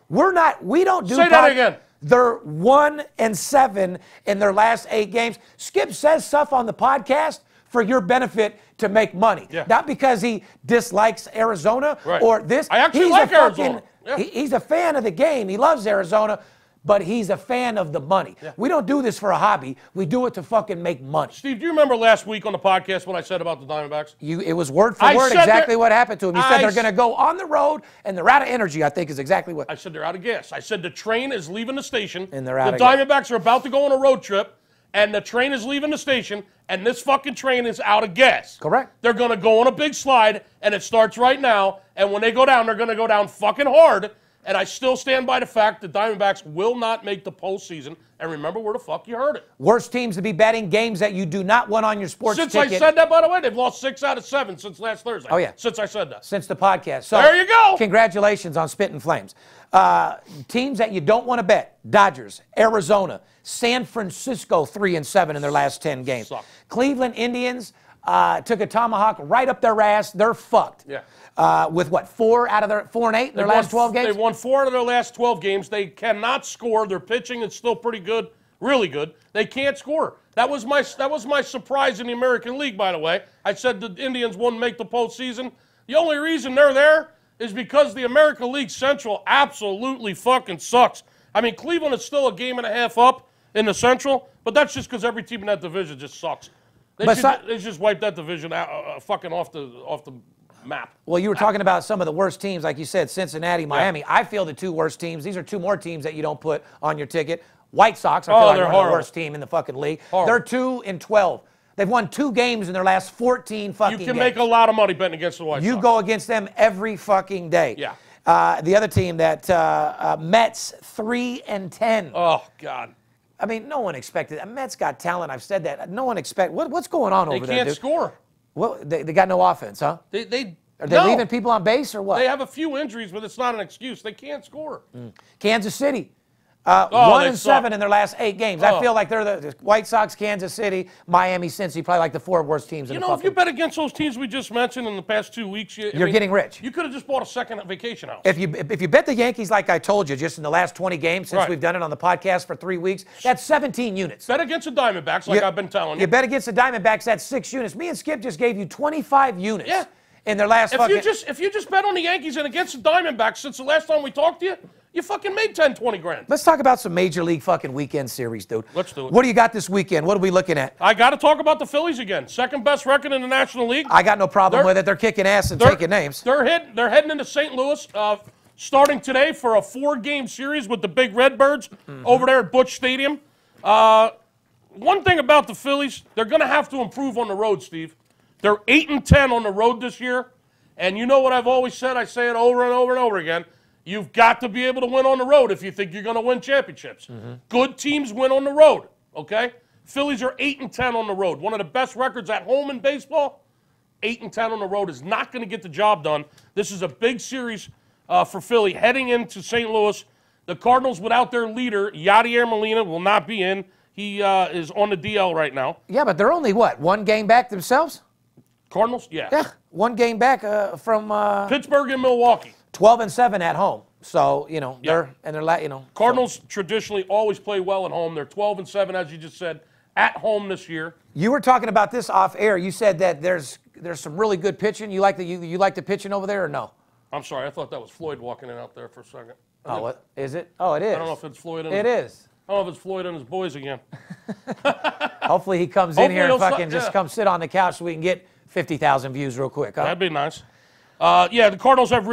We don't do Say that again. They're 1-7 in their last 8 games. Skip says stuff on the podcast for your benefit to make money. Yeah. Not because he dislikes Arizona or this. I actually like Arizona. Yeah. He's a fan of the game. He loves Arizona. But he's a fan of the money. Yeah. We don't do this for a hobby. We do it to fucking make money. Steve, do you remember last week on the podcast what I said about the Diamondbacks? It was word for word exactly what happened to them. You said they're going to go on the road, and they're out of energy, I think is exactly what. I said they're out of gas. I said the train is leaving the station. And they're out of gas. The Diamondbacks are about to go on a road trip, and the train is leaving the station, and this fucking train is out of gas. Correct. They're going to go on a big slide, and it starts right now, and when they go down, they're going to go down fucking hard. And I still stand by the fact that Diamondbacks will not make the postseason. And remember where the fuck you heard it. Worst teams to be betting, games that you do not want on your sports ticket. Since I said that, by the way, they've lost 6 out of 7 since last Thursday. Oh, yeah. Since I said that. Since the podcast. So there you go. Congratulations on Spittin' Flames. Teams that you don't want to bet, Dodgers, Arizona, San Francisco 3-7 in their last 10 games. Suck. Cleveland Indians took a tomahawk right up their ass. They're fucked. Yeah. With what, 4 out of their 4-8 in their last 12 games? They won 4 out of their last 12 games. They cannot score. Their pitching is still pretty good, really good. They can't score. That was my surprise in the American League, by the way. I said the Indians wouldn't make the postseason. The only reason they're there is because the American League Central absolutely fucking sucks. I mean, Cleveland is still a game and a half up in the Central, but that's just because every team in that division just sucks. They just wiped that division out, fucking off the map. Well, you were talking about some of the worst teams, like you said, Cincinnati, Miami. Yeah. I feel the two worst teams. These are two more teams that you don't put on your ticket. White Sox, I feel like they're the worst team in the fucking league. They're 2-12. They've won 2 games in their last 14 fucking games. You can make a lot of money betting against the White Sox. You go against them every fucking day. Yeah. The other team, that Mets, 3-10. Oh, God. I mean, no one expected that. Mets got talent. I've said that. No one expected. What's going on over there, They can't score. Well, they got no offense, huh? Are they leaving people on base or what? They have a few injuries, but it's not an excuse. They can't score. Kansas City. 1-7 in their last 8 games. I feel like they're the White Sox, Kansas City, Miami, Cincy, probably like the 4 worst teams in the fucking. If you bet against those teams we just mentioned in the past 2 weeks, you're getting rich. You could have just bought a second vacation house. If you bet the Yankees, like I told you, just in the last 20 games since we've done it on the podcast for 3 weeks, that's 17 units. Bet against the Diamondbacks, like I've been telling you. You bet against the Diamondbacks, that's 6 units. Me and Skip just gave you 25 units. Yeah. In their last if you just bet on the Yankees and against the Diamondbacks since the last time we talked to you, you fucking made 10, 20 grand. Let's talk about some Major League fucking weekend series, dude. Let's do it. What do you got this weekend? What are we looking at? I got to talk about the Phillies again. Second best record in the National League. I got no problem with it. They're kicking ass and taking names. They're heading into St. Louis, starting today for a 4-game series with the big Redbirds over there at Busch Stadium. One thing about the Phillies, they're going to have to improve on the road, Steve. They're 8-10 on the road this year. And you know what I've always said? I say it over and over and over again. You've got to be able to win on the road if you think you're going to win championships. Good teams win on the road, okay? Phillies are 8-10 on the road. One of the best records at home in baseball. 8-10 on the road is not going to get the job done. This is a big series for Philly heading into St. Louis. The Cardinals, without their leader, Yadier Molina, will not be in. He is on the DL right now. Yeah, but they're only, what, 1 game back themselves? Cardinals? Yeah. Yeah, 1 game back from Pittsburgh and Milwaukee. 12-7 at home. So, they're Cardinals traditionally always play well at home. They're 12-7, as you just said, at home this year. You were talking about this off air. You said that there's some really good pitching. You like the pitching over there or no? I'm sorry. I thought that was Floyd walking in out there for a second. Oh, what is it? Oh, it is. I don't know if it's Floyd. It is. I don't know if it's Floyd and his boys again. Hopefully he comes in here and fucking just come sit on the couch so we can get 50,000 views real quick. Huh? That'd be nice. The Cardinals have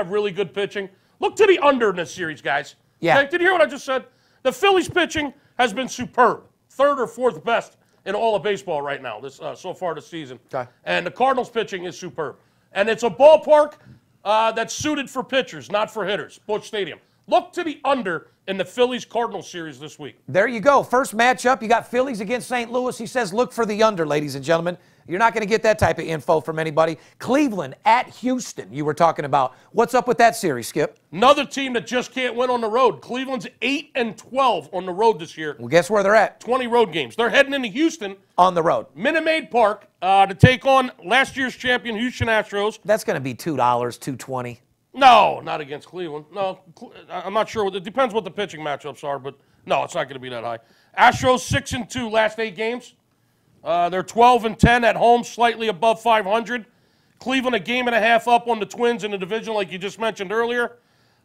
really good pitching. Look to the under in this series, guys. Yeah. Okay, did you hear what I just said? The Phillies pitching has been superb. 3rd or 4th best in all of baseball right now, so far this season. Okay. And the Cardinals pitching is superb. And it's a ballpark that's suited for pitchers, not for hitters, Busch Stadium. Look to the under in the Phillies-Cardinals series this week. There you go. First matchup, you got Phillies against St. Louis. He says look for the under, ladies and gentlemen. You're not going to get that type of info from anybody. Cleveland at Houston, you were talking about. What's up with that series, Skip? Another team that just can't win on the road. Cleveland's 8-12 on the road this year. Well, guess where they're at? 20 road games. They're heading into Houston. On the road. Minute Maid Park to take on last year's champion, Houston Astros. That's going to be $2, $2.20. No, not against Cleveland. No, I'm not sure. It depends what the pitching matchups are, but no, it's not going to be that high. Astros 6-2 last 8 games. They're 12-10 at home, slightly above 500. Cleveland a game and a half up on the Twins in the division, like you just mentioned earlier.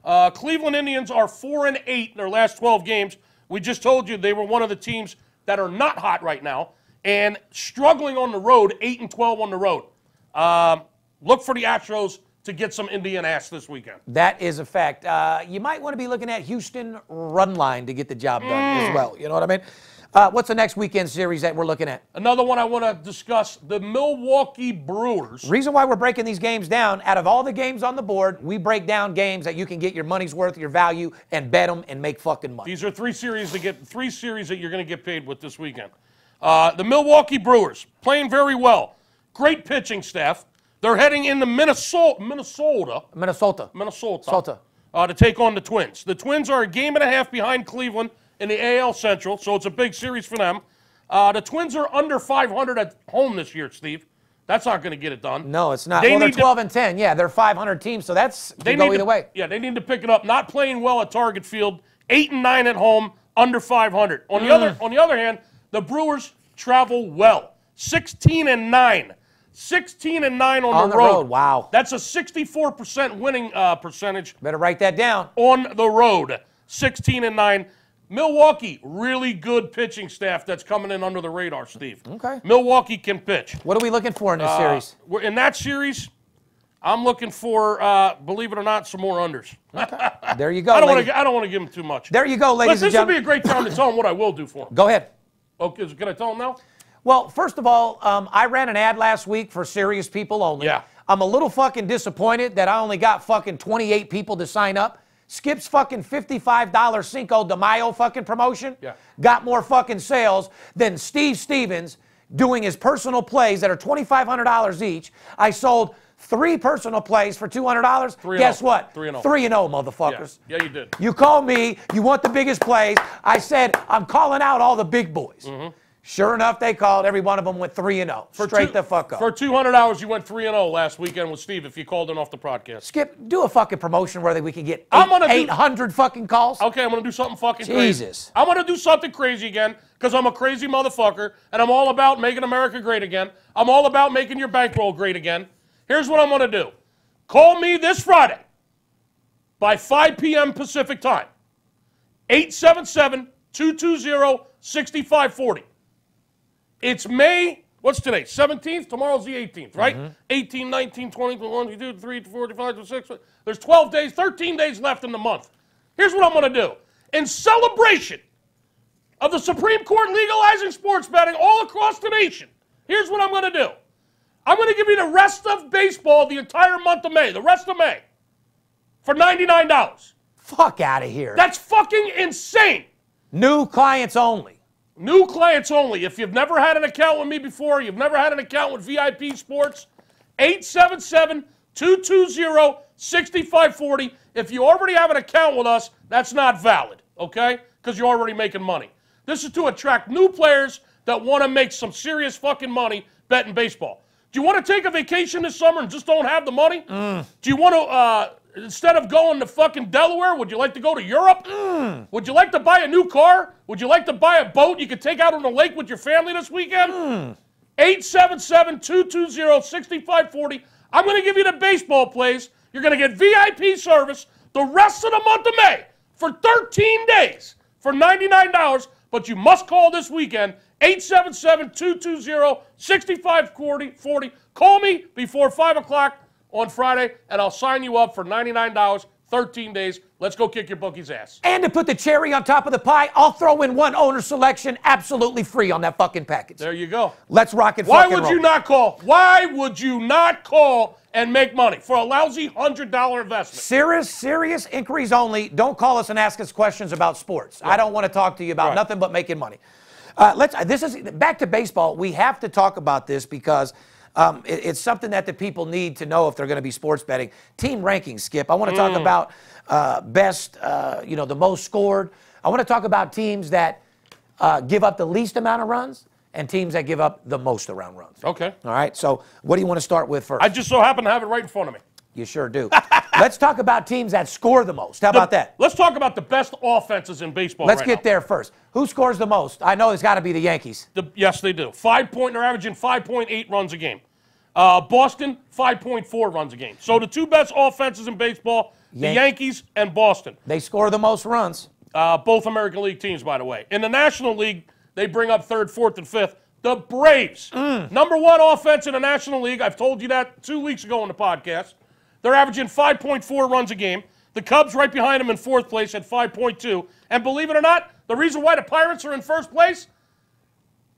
Cleveland Indians are 4-8 in their last 12 games. We just told you they were one of the teams that are not hot right now and struggling on the road, 8-12 on the road. Look for the Astros to get some Indian ass this weekend. That is a fact. You might want to be looking at Houston run line to get the job done as well. You know what I mean? What's the next weekend series that we're looking at? Another one I want to discuss, the Milwaukee Brewers. Reason why we're breaking these games down, out of all the games on the board, we break down games that you can get your money's worth, your value, and bet them and make fucking money. These are 3 series that you're going to get paid with this weekend. The Milwaukee Brewers, playing very well. Great pitching staff. They're heading into Minnesota. To take on the Twins. The Twins are a game and a half behind Cleveland in the AL Central, so it's a big series for them. The Twins are under 500 at home this year, Steve. That's not going to get it done. No, it's not. They're 12-10. Yeah, they're 500 teams, so they go either way. Yeah, they need to pick it up. Not playing well at Target Field. 8-9 at home, under 500. On the other hand, The Brewers travel well. 16-9. 16-9 on the road. Wow. That's a 64% winning percentage. Better write that down. On the road. 16-9. Milwaukee, really good pitching staff that's coming in under the radar, Steve. Okay. Milwaukee can pitch. What are we looking for in this series? In that series, I'm looking for, believe it or not, some more unders. Okay. There you go. I don't want to give them too much. There you go, ladies and gentlemen. This would be a great time to tell them what I will do for them. Go ahead. Okay, can I tell them now? Well, first of all, I ran an ad last week for serious people only. Yeah. I'm a little fucking disappointed that I only got fucking 28 people to sign up. Skip's fucking $55 Cinco de Mayo fucking promotion got more fucking sales than Steve Stevens doing his personal plays that are $2,500 each. I sold 3 personal plays for $200. Guess what? 3-0. 3-0, motherfuckers. Yeah, you did. You called me. You want the biggest plays. I said, I'm calling out all the big boys. Mm-hmm. Sure enough, they called. Every one of them went 3-0. Straight the fuck up. For $200, you went 3-0 last weekend with Steve if you called in off the broadcast. Skip, do a fucking promotion where we can get 800 fucking calls. Okay, I'm going to do something fucking crazy. Jesus. I'm going to do something crazy again because I'm a crazy motherfucker and I'm all about making America great again. I'm all about making your bankroll great again. Here's what I'm going to do. Call me this Friday by 5 p.m. Pacific time. 877-220-6540. It's May, what's today? 17th? Tomorrow's the 18th, right? 18, 19, 20, 21, 22, 23, 24, 25, 26. There's 12 days, 13 days left in the month. Here's what I'm going to do. In celebration of the Supreme Court legalizing sports betting all across the nation, here's what I'm going to do. I'm going to give you the rest of baseball the entire month of May, the rest of May, for $99. Fuck out of here. That's fucking insane. New clients only. New clients only. If you've never had an account with me before, you've never had an account with VIP Sports, 877-220-6540. If you already have an account with us, that's not valid, okay? Because you're already making money. This is to attract new players that want to make some serious fucking money betting baseball. Do you want to take a vacation this summer and just don't have the money? Do you want to, instead of going to fucking Delaware, would you like to go to Europe? Would you like to buy a new car? Would you like to buy a boat you could take out on the lake with your family this weekend? 877-220-6540. I'm going to give you the baseball plays. You're going to get VIP service the rest of the month of May for 13 days for $99, but you must call this weekend, 877-220-6540. Call me before 5 o'clock on Friday, and I'll sign you up for $99, 13 days. Let's go kick your bookie's ass. And to put the cherry on top of the pie, I'll throw in one owner selection absolutely free on that fucking package. There you go. Let's rock it. Why would you not call? Why would you not call and make money for a lousy $100 investment? Serious inquiries only. Don't call us and ask us questions about sports. I don't want to talk to you about nothing but making money. This is back to baseball. We have to talk about this because it's something that the people need to know if they're going to be sports betting. Team rankings, Skip. I want to talk about best, the most scored. I want to talk about teams that give up the least amount of runs and teams that give up the most around runs. Okay. All right. So what do you want to start with first? I just so happen to have it right in front of me. You sure do. Let's talk about teams that score the most. How about that? Let's talk about the best offenses in baseball. Let's get there first. Who scores the most? I know it's got to be the Yankees. Yes, they do. They're averaging 5.8 runs a game. Boston, 5.4 runs a game. So the two best offenses in baseball, the Yankees and Boston. They score the most runs. Both American League teams, by the way. In the National League, they bring up third, fourth, and fifth. The Braves, number one offense in the National League. I've told you that 2 weeks ago on the podcast. They're averaging 5.4 runs a game. The Cubs right behind them in fourth place at 5.2. And believe it or not, the reason why the Pirates are in first place,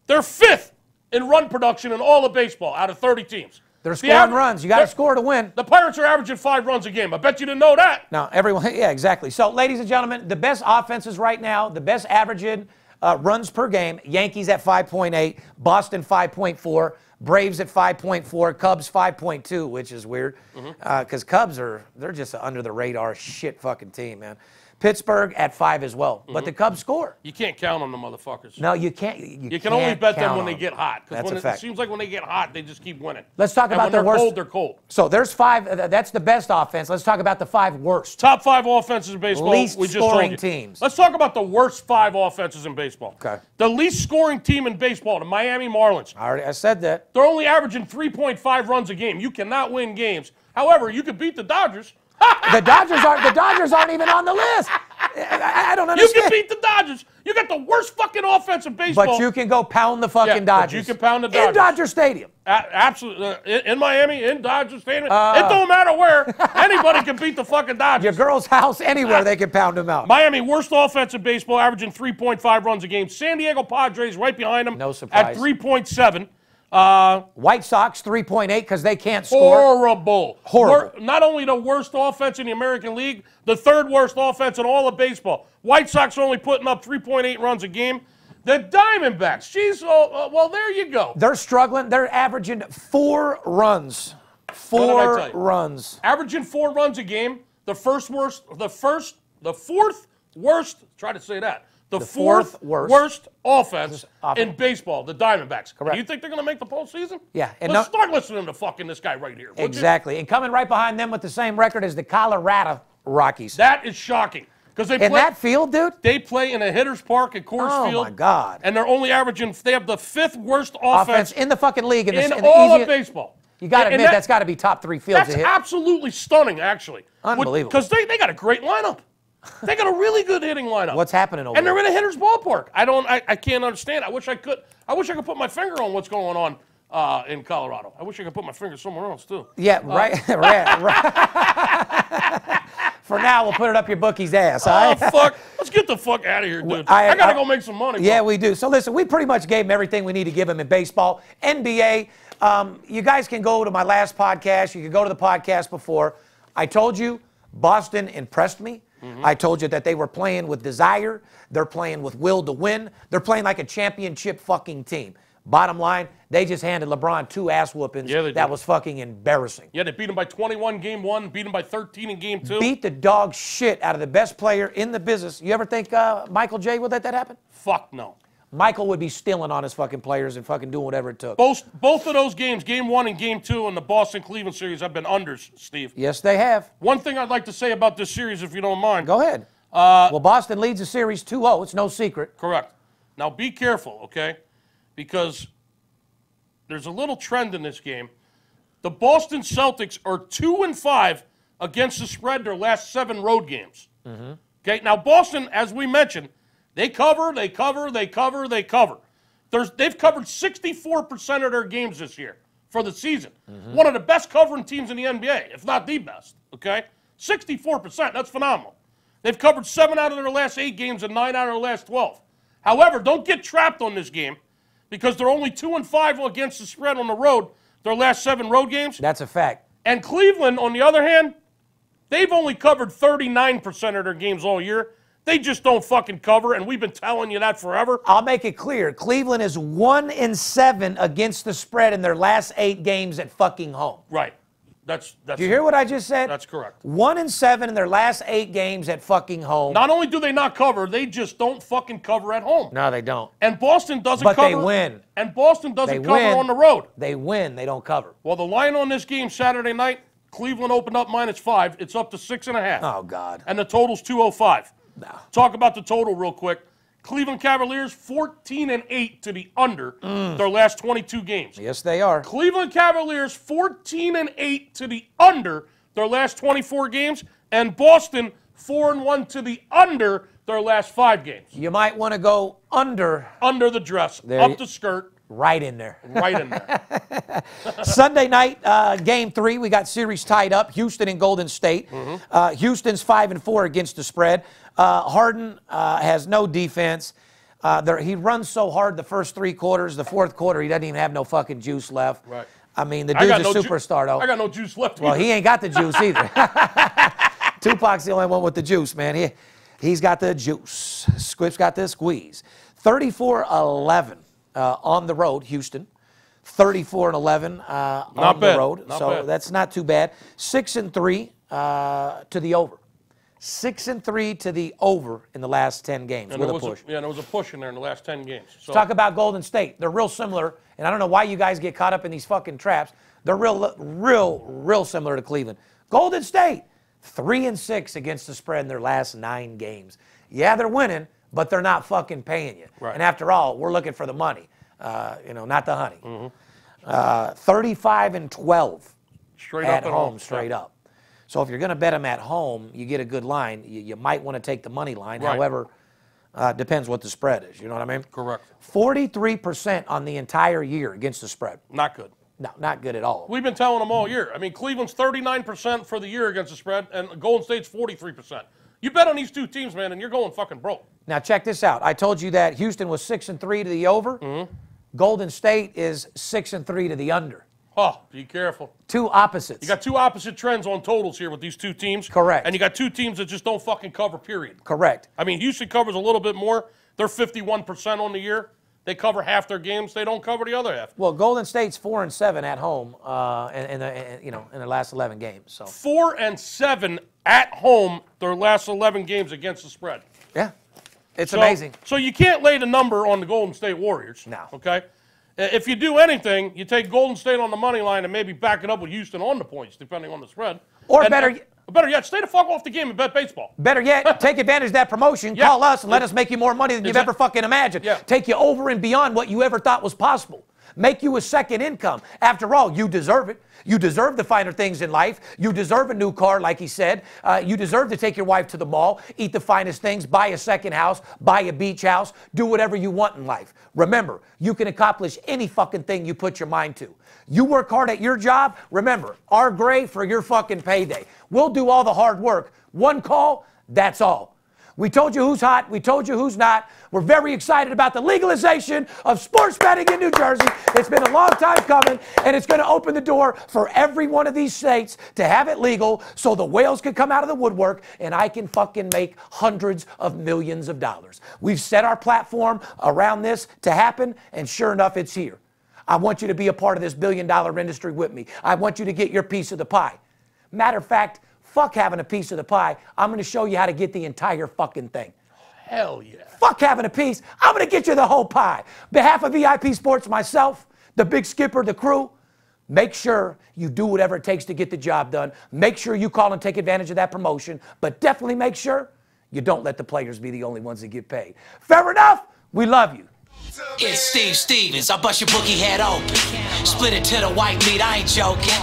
they're fifth in run production in all of baseball out of 30 teams. They're scoring runs. You got to score to win. The Pirates are averaging 5 runs a game. I bet you didn't know that. No, everyone, yeah, exactly. So, ladies and gentlemen, the best offenses right now, the best averaging runs per game, Yankees at 5.8, Boston 5.4, Braves at 5.4, Cubs 5.2, which is weird because Cubs they're just an under-the-radar shit fucking team, man. Pittsburgh at 5 as well. But the Cubs score. You can't count on the motherfuckers. No, you can't. You can only bet them when they get hot. That's a It fact. seems like when they get hot, they just keep winning. Let's talk about the when worst. they're cold, they're cold. So there's 5. That's the best offense. Let's talk about the 5 worst. Top 5 offenses in baseball. Least we just scoring told you. teams. Let's talk about the worst 5 offenses in baseball. Okay. The least scoring team in baseball, the Miami Marlins. I said that. They're only averaging 3.5 runs a game. You cannot win games. However, you could beat the Dodgers. The Dodgers aren't even on the list. I don't understand. You can beat the Dodgers. You got the worst fucking offense in baseball. But you can go pound the fucking but Dodgers. you can pound the Dodgers. In Dodger Stadium. Absolutely. In Miami, in Dodger Stadium. It don't matter where. Anybody can beat the fucking Dodgers. Your girl's house, anywhere they can pound them out. Miami, worst offense in baseball, averaging 3.5 runs a game. San Diego Padres right behind them. No surprise. At 3.7. White Sox 3.8 because they can't score. Horrible. Not only the worst offense in the American League, the 3rd worst offense in all of baseball. White Sox are only putting up 3.8 runs a game. The Diamondbacks, geez, well, there you go. They're struggling. They're averaging 4 runs. 4 runs. Averaging 4 runs a game. The 4th worst, try to say that. The fourth worst offense in baseball, the Diamondbacks. Correct. Do you think they're going to make the postseason? Yeah. And Let's start listening to fucking this guy right here. Exactly. And coming right behind them with the same record as the Colorado Rockies. That is shocking. Because they in that field, dude? They play in a hitter's park at Coors Field. Oh, my God. And they're only averaging, they have the 5th worst offense in the fucking league. In all of baseball. You got to admit, that's got to be top 3 fields That's to hit. absolutely stunning, actually. Unbelievable. Because they got a great lineup. They got a really good hitting lineup. What's happening over there? And they're in a hitter's ballpark. I can't understand. I wish I could put my finger on what's going on in Colorado. I wish I could put my finger somewhere else too. Yeah, right. For now, we'll put it up your bookie's ass. Oh, fuck. Let's get the fuck out of here, dude. I got to go make some money. Yeah, we do. So listen, we pretty much gave them everything we need to give them in baseball. NBA, you guys can go to my last podcast. You can go to the podcast before. I told you Boston impressed me. I told you that they were playing with desire. They're playing with will to win. They're playing like a championship fucking team. Bottom line, they just handed LeBron 2 ass whoopings. Yeah, that was fucking embarrassing. Yeah, they beat him by 21 game 1, beat him by 13 in game 2. Beat the dog shit out of the best player in the business. You ever think Michael J. would let that happen? Fuck no. Michael would be stealing on his fucking players and fucking doing whatever it took. Both of those games, game 1 and game 2 in the Boston-Cleveland series, have been unders, Steve. Yes, they have. One thing I'd like to say about this series, if you don't mind. Go ahead. Well, Boston leads the series 2-0. It's no secret. Correct. Now, be careful, okay? Because there's a little trend in this game. The Boston Celtics are 2-5 against the spread their last 7 road games. Okay, now Boston, as we mentioned, they cover. They've covered 64% of their games this year for the season. One of the best covering teams in the NBA, if not the best, okay? 64%, that's phenomenal. They've covered 7 out of their last 8 games and 9 out of their last 12. However, don't get trapped on this game because they're only 2-5 against the spread on the road, their last 7 road games. That's a fact. And Cleveland, on the other hand, they've only covered 39% of their games all year. They just don't fucking cover, and we've been telling you that forever. I'll make it clear. Cleveland is 1-7 against the spread in their last 8 games at fucking home. Right. Do you hear what I just said? That's correct. 1-7 in their last 8 games at fucking home. Not only do they not cover, they just don't fucking cover at home. No, they don't. And Boston doesn't but cover. But they win. And Boston doesn't cover win. on the road. They win. They don't cover. Well, the line on this game Saturday night, Cleveland opened up -5. It's up to 6.5. Oh, God. And the total's 205. No. Talk about the total real quick. Cleveland Cavaliers 14-8 to the under their last 22 games. Yes, they are. Cleveland Cavaliers 14-8 to the under their last 24 games, and Boston 4-1 to the under their last 5 games. You might want to go under the dress, up the skirt. Right in there. Right in there. Sunday night, game 3, we got series tied up, Houston and Golden State. Houston's 5-4 against the spread. Harden has no defense. He runs so hard the first 3 quarters. The 4th quarter, he doesn't even have no fucking juice left. Right. I mean, the dude's a superstar, though. I got no juice left. Well, he ain't got the juice either. Tupac's the only one with the juice, man. He's got the juice. Squip's got the squeeze. 34-11. On the road, Houston, 34-11 on the road. So that's not too bad. 6-3 to the over. 6-3 to the over in the last 10 games with a push. There was a push in there in the last 10 games. So. Talk about Golden State. They're real similar, and I don't know why you guys get caught up in these fucking traps. They're real similar to Cleveland. Golden State, 3-6 against the spread in their last 9 games. Yeah, they're winning, but they're not fucking paying you. Right. And after all, we're looking for the money, not the honey. 35-12 straight at up home, straight up. So if you're going to bet them at home, you get a good line. You might want to take the money line. Right. However, depends what the spread is. You know what I mean? Correct. 43% on the entire year against the spread. Not good. No, not good at all. We've been telling them all year. I mean, Cleveland's 39% for the year against the spread, and Golden State's 43%. You bet on these two teams, man, and you're going fucking broke. Now, check this out. I told you that Houston was 6-3 to the over. Golden State is 6-3 to the under. Oh, be careful. Two opposites. You got two opposite trends on totals here with these two teams. Correct. And you got two teams that just don't fucking cover, period. Correct. I mean, Houston covers a little bit more. They're 51% on the year. They cover half their games. They don't cover the other half. Well, Golden State's 4-7 at home in their last 11 games. So 4-7 at home their last 11 games against the spread. yeah, it's amazing. So you can't lay the number on the Golden State Warriors. No. Okay? If you do anything, you take Golden State on the money line and maybe back it up with Houston on the points, depending on the spread. Or better yet, stay the fuck off the game and bet baseball. Better yet, take advantage of that promotion. Yeah. Call us and let us make you more money than you've ever fucking imagined. Yeah. Take you over and beyond what you ever thought was possible. Make you a second income. After all, you deserve it. You deserve the finer things in life. You deserve a new car, like he said. You deserve to take your wife to the mall, eat the finest things, buy a second house, buy a beach house, do whatever you want in life. Remember, you can accomplish any fucking thing you put your mind to. You work hard at your job, remember, our gray for your fucking payday. We'll do all the hard work. One call, that's all. We told you who's hot. We told you who's not. We're very excited about the legalization of sports betting in New Jersey. It's been a long time coming, and it's going to open the door for every one of these states to have it legal so the whales can come out of the woodwork and I can fucking make hundreds of millions of dollars. We've set our platform around this to happen, and sure enough, it's here. I want you to be a part of this billion-dollar industry with me. I want you to get your piece of the pie. Matter of fact, fuck having a piece of the pie. I'm going to show you how to get the entire fucking thing. Hell yeah. Fuck having a piece. I'm going to get you the whole pie. Behalf of VIP Sports, myself, the big skipper, the crew, make sure you do whatever it takes to get the job done. Make sure you call and take advantage of that promotion, but definitely make sure you don't let the players be the only ones that get paid. Fair enough? We love you. It's Steve Stevens, I bust your bookie head open. Split it to the white meat, I ain't joking.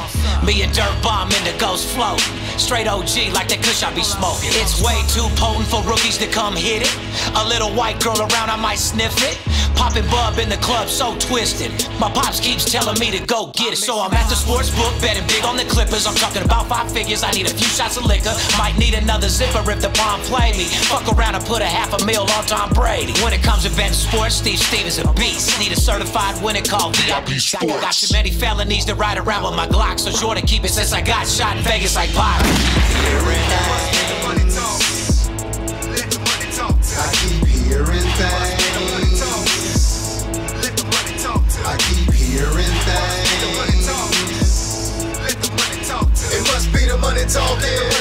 Me and Dirt Bomb in the ghost float. Straight OG like that kush I be smoking. It's way too potent for rookies to come hit it. A little white girl around, I might sniff it. Poppin' bub in the club, so twisted. My pops keeps telling me to go get it. So I'm at the sports book, betting big on the Clippers. I'm talking about 5 figures, I need a few shots of liquor. Might need another zipper if the palm play me. Fuck around and put a $500,000 on Tom Brady. When it comes to betting sports, Steve Stevens a beast. Need a certified winner called VIP Sports. Got too many felonies to ride around with my Glock, so sure to keep it since I got shot in Vegas like Pop. I keep hearing things. I keep hearing things. It must be the money talking.